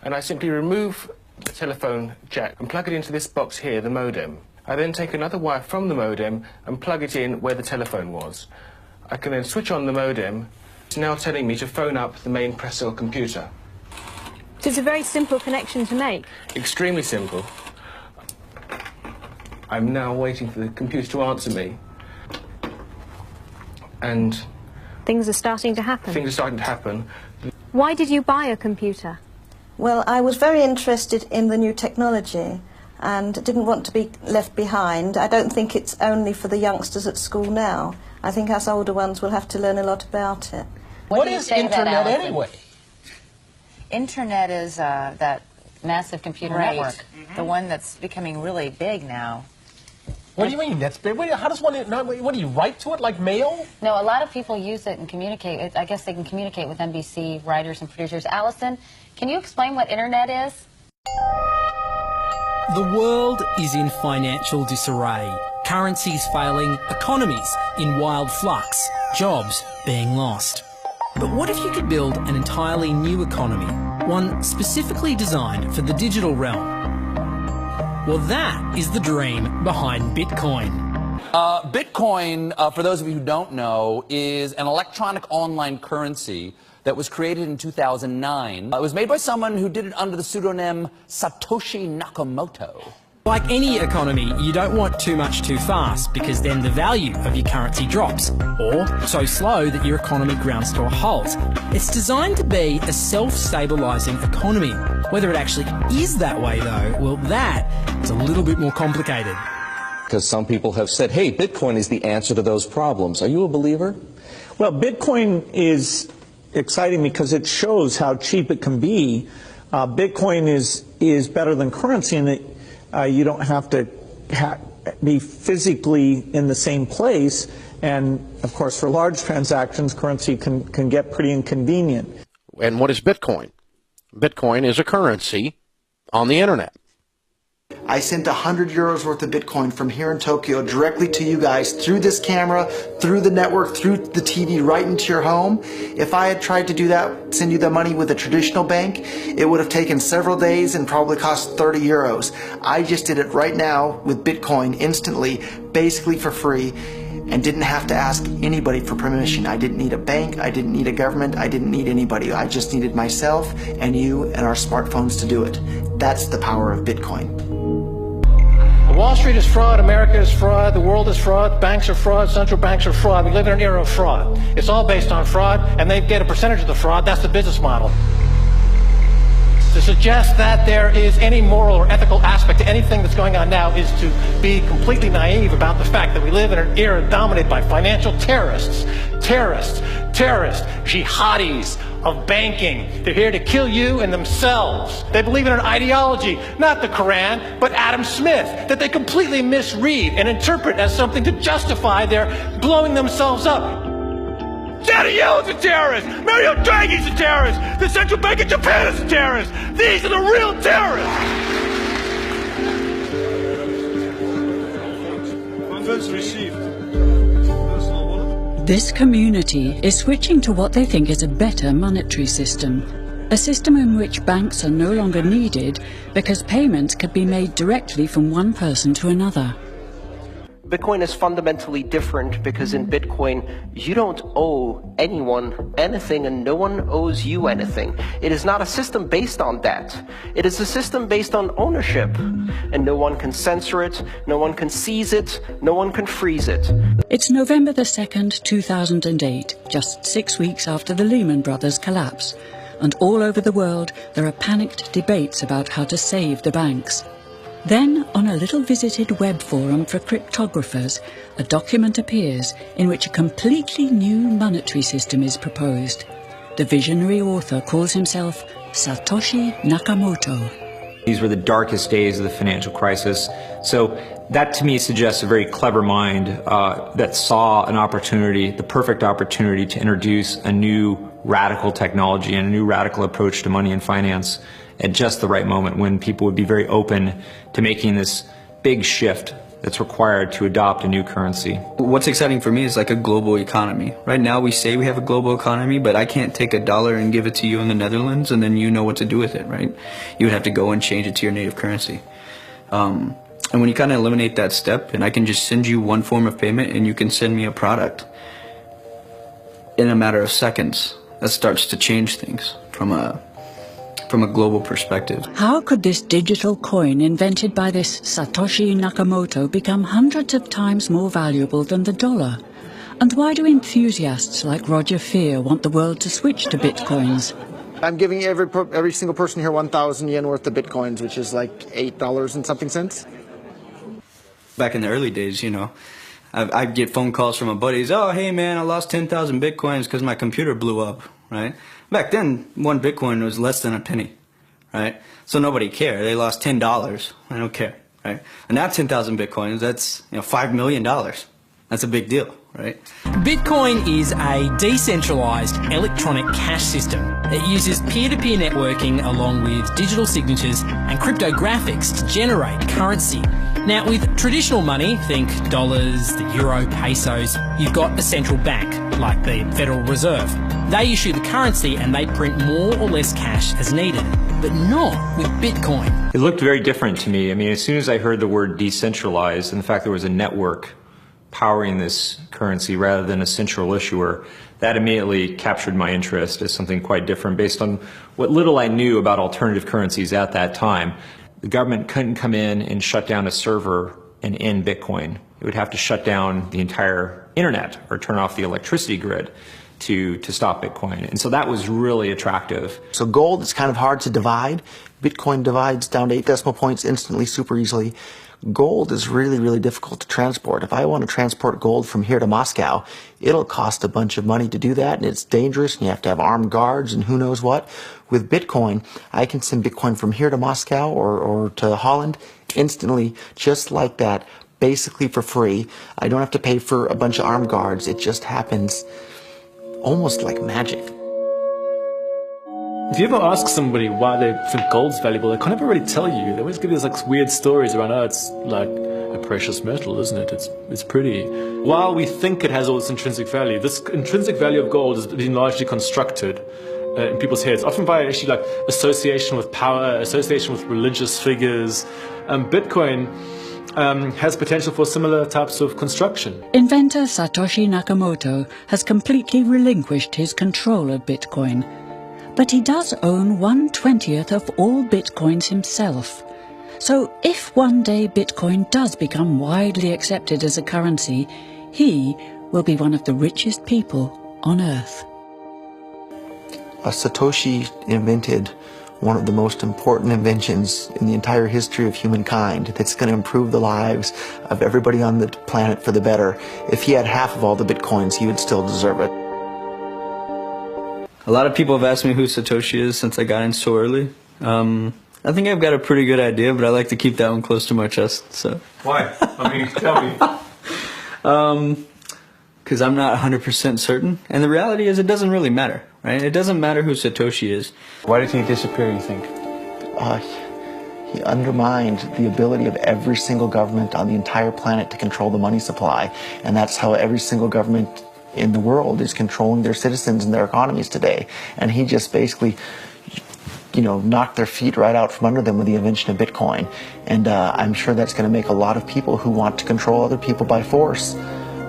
And I simply remove the telephone jack and plug it into this box here, the modem. I then take another wire from the modem and plug it in where the telephone was. I can then switch on the modem. It's now telling me to phone up the main press or computer. So it's a very simple connection to make. Extremely simple. I'm now waiting for the computer to answer me. And things are starting to happen. Things are starting to happen. Why did you buy a computer? Well, I was very interested in the new technology and didn't want to be left behind. I don't think it's only for the youngsters at school now. I think us older ones will have to learn a lot about it. What is Internet anyway? Internet is that massive computer network, the one that's becoming really big now. What do you mean that's big? How does one, what do you write to it, like mail? No, a lot of people use it and communicate. I guess they can communicate with NBC writers and producers. Allison, can you explain what Internet is? The world is in financial disarray. Currencies failing, economies in wild flux, jobs being lost. But what if you could build an entirely new economy, one specifically designed for the digital realm? Well, that is the dream behind Bitcoin. Bitcoin, for those of you who don't know, is an electronic online currency that was created in 2009. It was made by someone who did it under the pseudonym Satoshi Nakamoto. Like any economy, you don't want too much too fast, because then the value of your currency drops, or so slow that your economy grounds to a halt. It's designed to be a self-stabilising economy. Whether it actually is that way, though, well, that is a little bit more complicated. Because some people have said, hey, Bitcoin is the answer to those problems. Are you a believer? Well, Bitcoin is exciting because it shows how cheap it can be. Bitcoin is better than currency in that you don't have to be physically in the same place, and of course for large transactions currency can get pretty inconvenient. And what is Bitcoin? Bitcoin is a currency on the internet. I sent 100 euros worth of Bitcoin from here in Tokyo directly to you guys through this camera, through the network, through the TV, right into your home. If I had tried to do that, send you the money with a traditional bank, it would have taken several days and probably cost 30 euros. I just did it right now with Bitcoin instantly, basically for free, and didn't have to ask anybody for permission. I didn't need a bank, I didn't need a government, I didn't need anybody. I just needed myself and you and our smartphones to do it. That's the power of Bitcoin. Wall Street is fraud, America is fraud, the world is fraud, banks are fraud, central banks are fraud. We live in an era of fraud. It's all based on fraud, and they get a percentage of the fraud. That's the business model. To suggest that there is any moral or ethical aspect to anything that's going on now is to be completely naive about the fact that we live in an era dominated by financial terrorists, jihadis of banking. They're here to kill you and themselves. They believe in an ideology, not the Quran, but Adam Smith, that they completely misread and interpret as something to justify their blowing themselves up. Janet Yellen's a terrorist! Mario Draghi's a terrorist! The Central Bank of Japan is a terrorist! These are the real terrorists! Funds received. This community is switching to what they think is a better monetary system. A system in which banks are no longer needed because payments can be made directly from one person to another. Bitcoin is fundamentally different because in Bitcoin, you don't owe anyone anything and no one owes you anything. It is not a system based on debt. It is a system based on ownership. And no one can censor it, no one can seize it, no one can freeze it. It's November the 2nd, 2008, just 6 weeks after the Lehman Brothers collapse. And all over the world, there are panicked debates about how to save the banks. Then, on a little visited web forum for cryptographers, a document appears in which a completely new monetary system is proposed. The visionary author calls himself Satoshi Nakamoto. These were the darkest days of the financial crisis. So that to me suggests a very clever mind that saw an opportunity, the perfect opportunity to introduce a new radical technology and a new radical approach to money and finance at just the right moment when people would be very open to making this big shift that's required to adopt a new currency. What's exciting for me is like a global economy. Right now we say we have a global economy, but I can't take $1 and give it to you in the Netherlands and then you know what to do with it, right? You would have to go and change it to your native currency. And when you kind of eliminate that step, and I can just send you one form of payment and you can send me a product in a matter of seconds, that starts to change things from a global perspective. How could this digital coin invented by this Satoshi Nakamoto become hundreds of times more valuable than the dollar? And why do enthusiasts like Roger Fear want the world to switch to bitcoins? I'm giving every single person here 1,000 yen worth of bitcoins, which is like $8 and something cents. Back in the early days, you know, I'd get phone calls from my buddies, oh, hey man, I lost 10,000 bitcoins because my computer blew up, right? Back then, one bitcoin was less than a penny, right? So nobody cared. They lost $10. I don't care, right? And now 10,000 bitcoins, that's, you know, $5 million. That's a big deal, right? Bitcoin is a decentralized electronic cash system. It uses peer-to-peer networking along with digital signatures and cryptographics to generate currency. Now, with traditional money, think dollars, the euro, pesos, you've got a central bank, like the Federal Reserve. They issue the currency and they print more or less cash as needed, but not with Bitcoin. It looked very different to me. I mean, as soon as I heard the word decentralized and the fact there was a network powering this currency rather than a central issuer, that immediately captured my interest as something quite different based on what little I knew about alternative currencies at that time. The government couldn't come in and shut down a server and end Bitcoin. It would have to shut down the entire internet or turn off the electricity grid to stop Bitcoin. And so that was really attractive. So gold is kind of hard to divide. Bitcoin divides down to 8 decimal points instantly, super easily. Gold is really, really difficult to transport. If I want to transport gold from here to Moscow, it'll cost a bunch of money to do that, and it's dangerous, and you have to have armed guards and who knows what. With Bitcoin, I can send Bitcoin from here to Moscow or to Holland instantly, just like that, basically for free. I don't have to pay for a bunch of armed guards. It just happens almost like magic. If you ever ask somebody why they think gold's valuable, they can't ever really tell you. They always give you these like weird stories around, oh, it's like a precious metal, isn't it? It's pretty. While we think it has all this intrinsic value, this intrinsic value of gold has been largely constructed in people's heads, often by actually like association with power, association with religious figures. Bitcoin has potential for similar types of construction. Inventor Satoshi Nakamoto has completely relinquished his control of Bitcoin. But he does own 1/20th of all Bitcoins himself. So if one day Bitcoin does become widely accepted as a currency, he will be one of the richest people on Earth. Satoshi invented one of the most important inventions in the entire history of humankind that's going to improve the lives of everybody on the planet for the better. If he had half of all the Bitcoins, he would still deserve it. A lot of people have asked me who Satoshi is since I got in so early. I think I've got a pretty good idea, but I like to keep that one close to my chest. So why? I mean, tell me. Because I'm not 100% certain. And the reality is it doesn't really matter, right? It doesn't matter who Satoshi is. Why did he disappear, you think? He undermined the ability of every single government on the entire planet to control the money supply. And that's how every single government in the world is controlling their citizens and their economies today. And he just basically, you know, knocked their feet right out from under them with the invention of Bitcoin. And I'm sure that's going to make a lot of people who want to control other people by force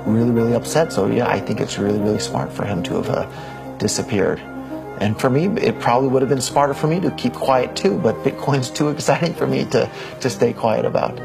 really, really upset. So yeah, I think it's really, really smart for him to have disappeared. And for me, it probably would have been smarter for me to keep quiet too, but Bitcoin's too exciting for me to stay quiet about.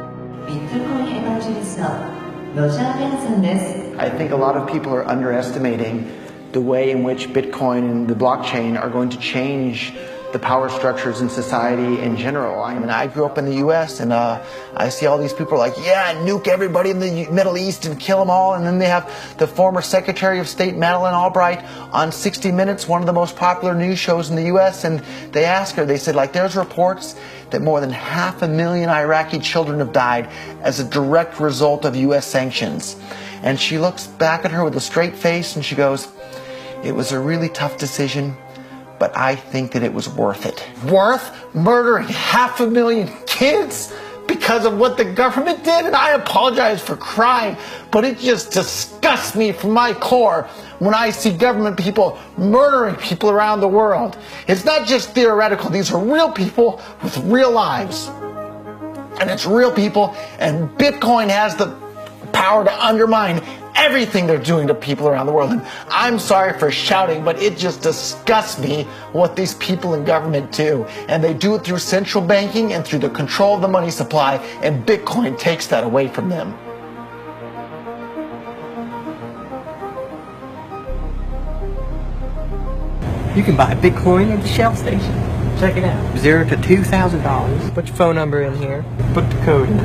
I think a lot of people are underestimating the way in which Bitcoin and the blockchain are going to change the power structures in society in general. I mean, I grew up in the U.S. and I see all these people like, yeah, nuke everybody in the Middle East and kill them all. And then they have the former Secretary of State Madeleine Albright on 60 Minutes, one of the most popular news shows in the U.S. And they asked her, they said, like, there's reports that more than 500,000 Iraqi children have died as a direct result of U.S. sanctions. And she looks back at her with a straight face and she goes, it was a really tough decision, but I think that it was worth it. Worth murdering 500,000 kids? Because because of what the government did, and I apologize for crying, but it just disgusts me from my core when I see government people murdering people around the world. It's not just theoretical. These are real people with real lives. And it's real people, and Bitcoin has the power to undermine everything they're doing to people around the world. And I'm sorry for shouting, but it just disgusts me what these people in government do. And they do it through central banking and through the control of the money supply, and Bitcoin takes that away from them. You can buy Bitcoin at the Shell station. Check it out. $0 to $2,000. Put your phone number in here. Put the code in.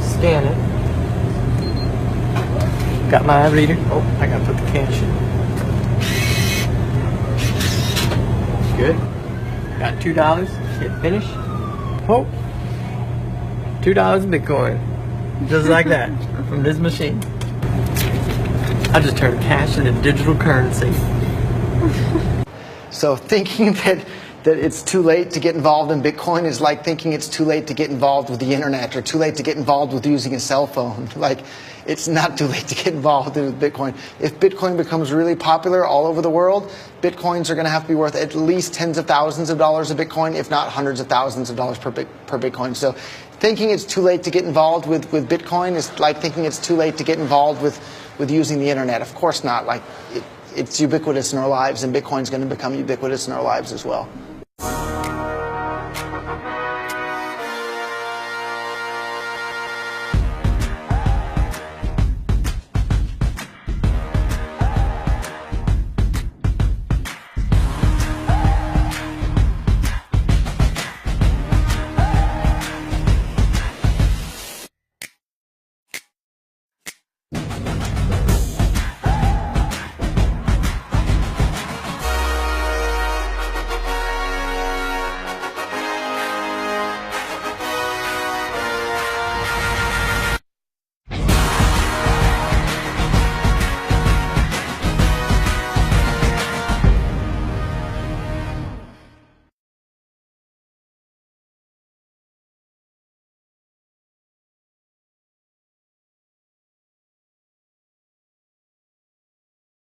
Scan it. Got my reader. Oh, I gotta put the cash in. Good. Got $2. Hit finish. Oh. $2 in Bitcoin. Just like that. From this machine. I just turned cash into digital currency. So thinking that it's too late to get involved in Bitcoin is like thinking it's too late to get involved with the internet or too late to get involved with using a cell phone. Like, it's not too late to get involved with Bitcoin. If Bitcoin becomes really popular all over the world, Bitcoins are going to have to be worth at least tens of thousands of dollars a Bitcoin, if not hundreds of thousands of dollars per Bitcoin. So thinking it's too late to get involved with Bitcoin is like thinking it's too late to get involved with using the internet. Of course not. Like, it's ubiquitous in our lives, and Bitcoin's going to become ubiquitous in our lives as well.